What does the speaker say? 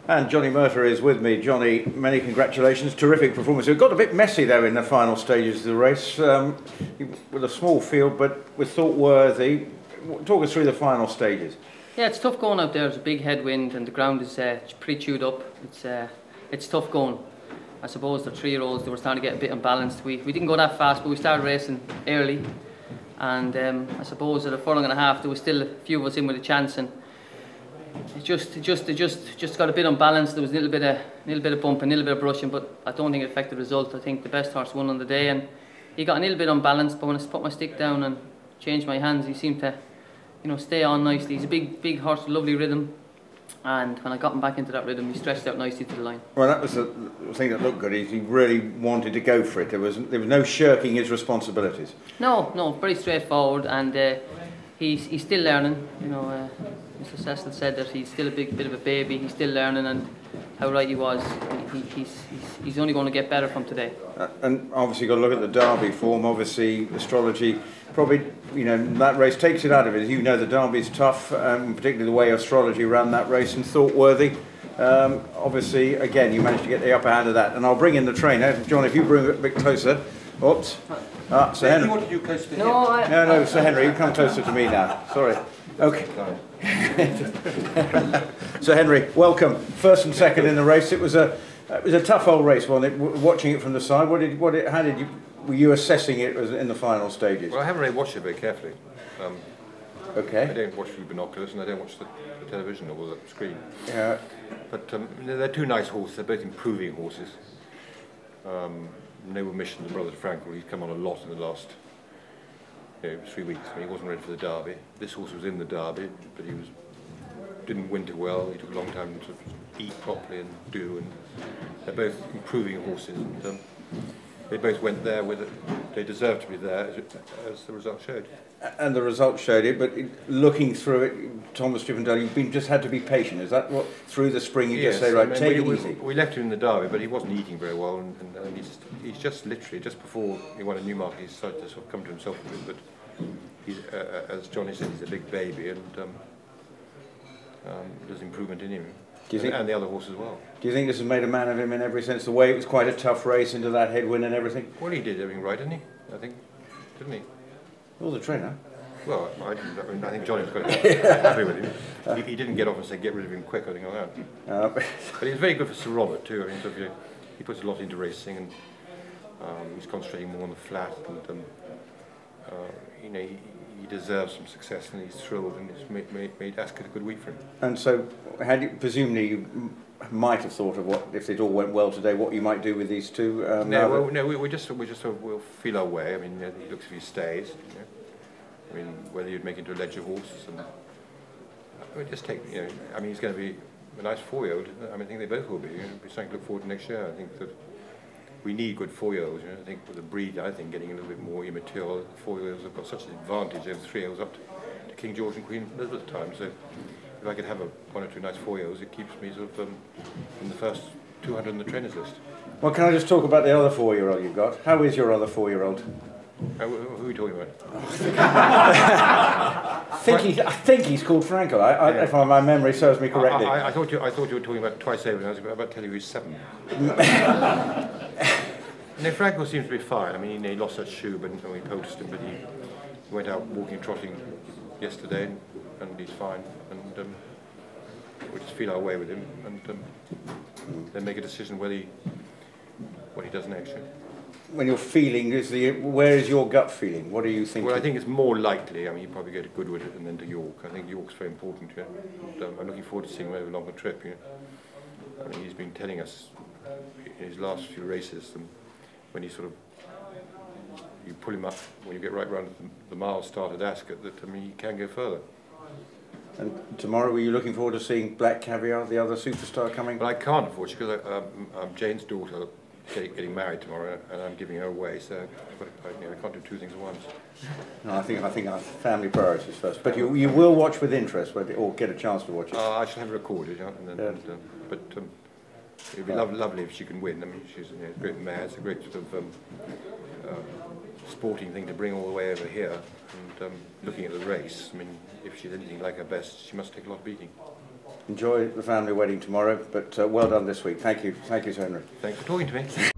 And Johnny Murtagh is with me. Johnny, many congratulations. Terrific performance. It got a bit messy though in the final stages of the race, with a small field, but was thought worthy. Talk us through the final stages. Yeah, it's tough going out there. There's a big headwind and the ground is pretty chewed up. It's tough going. I suppose the 3-year-olds, they were starting to get a bit unbalanced. We didn't go that fast, but we started racing early. And I suppose at a furlong and a half, there was still a few of us in with a chance, and it just got a bit unbalanced. There was a little bit of bumping, a little bit of brushing, but I don't think it affected the result. I think the best horse won on the day, and he got a little bit unbalanced. But when I put my stick down and changed my hands, he seemed to, stay on nicely. He's a big horse with lovely rhythm, and when I got him back into that rhythm, he stretched out nicely to the line. Well, that was the thing that looked good. Is he really wanted to go for it. There was no shirking his responsibilities. No, very straightforward, and he's still learning. Mr. Cecil said that he's still a bit of a baby. He's still learning, and how right he was. He's only going to get better from today. And obviously, you've got to look at the Derby form. Obviously, astrology probably, that race takes it out of it. The Derby's tough, particularly the way astrology ran that race, and thought worthy. Obviously, again, you managed to get the upper hand of that. And I'll bring in the trainer, John. If you bring it a bit closer. Oops. Sir Henry. You wanted you closer to him. No, Sir Henry, you come closer to me now. Sorry. Okay. So Henry, welcome. First and second in the race. It was a tough old race, wasn't it? Watching it from the side, were you assessing it in the final stages? Well, I haven't really watched it very carefully. Okay. I don't watch through binoculars, and I don't watch the television or the screen. Yeah. But they're two nice horses. They're both improving horses. No omission to Brother Frankel. He's come on a lot in the last 3 weeks. He wasn't ready for the Derby. This horse was in the Derby, but he didn't winter well. He took a long time to eat properly and do. And they're both improving horses, and they both went there with it. They deserved to be there, as the result showed. And the result showed it. But looking through it, Thomas Chippendale, you've just had to be patient. Is that what through the spring you just say, right? Take it easy. We left him in the Derby, but he wasn't eating very well, and he's just literally just before he won a Newmarket, he started to sort of come to himself a bit. But he's, as Johnny said, he's a big baby, and there's improvement in him. And the other horse as well. Do you think this has made a man of him in every sense? The way it was quite a tough race into that headwind and everything? Well, he did everything right, didn't he? I think, didn't he? Well, the trainer. Well, I think Johnny was quite happy with him. He didn't get off and say, get rid of him quick or anything like that. But he was very good for Sir Robert too. I mean, he puts a lot into racing, and he's concentrating more on the flat, and he deserves some success, and he's thrilled, and it's made Ascot a good week for him. And so, presumably you might have thought of what, if it all went well today, what you might do with these two? We just we'll feel our way. I mean, he looks if he stays. I mean, whether you'd make into a ledger horse, and just take. I mean, he's going to be a nice 4-year-old. I think they both will be. It'll be something to look forward to next year. I think that we need good 4-year-olds. I think with the breed, getting a little bit more immature. 4-year-olds have got such an advantage over 3-year-olds up to King George and Queen Elizabeth time. So if I could have one or two nice 4-year-olds, it keeps me sort of in the first 200 on the trainers list. Well, can I just talk about the other 4-year-old you've got? How is your other 4-year-old? Who are you talking about? I think he's called Franco. If my memory serves me correctly. I thought you were talking about twice over, and I was about to tell you he's 7. No, Franco seems to be fine. I mean, he lost that shoe, but we poached him, but he went out walking, trotting yesterday, and he's fine. And we just feel our way with him, and then make a decision what he does next. When you're feeling, where is your gut feeling? What are you thinking? Well, I think it's more likely. I mean, you probably go to Goodwood and then to York. I think York's very important. And, I'm looking forward to seeing him over a longer trip. I mean, he's been telling us in his last few races, when he you pull him up when you get right round the mile start at Ascot, that he can go further. And tomorrow, were you looking forward to seeing Black Caviar, the other superstar, coming? Well, I can't, unfortunately, because I'm Jane's daughter. Getting married tomorrow, and I'm giving her away, so I can't do two things at once. No, I think our family priorities first. But you will watch with interest, or get a chance to watch it. I shall have it recorded, but it'd be lovely if she can win. I mean, she's a great mare. It's a great sort of sporting thing to bring all the way over here. And looking at the race, I mean, if she's anything like her best, she must take a lot of beating. Enjoy the family wedding tomorrow, but well done this week. Thank you, Sir Henry. Thanks for talking to me.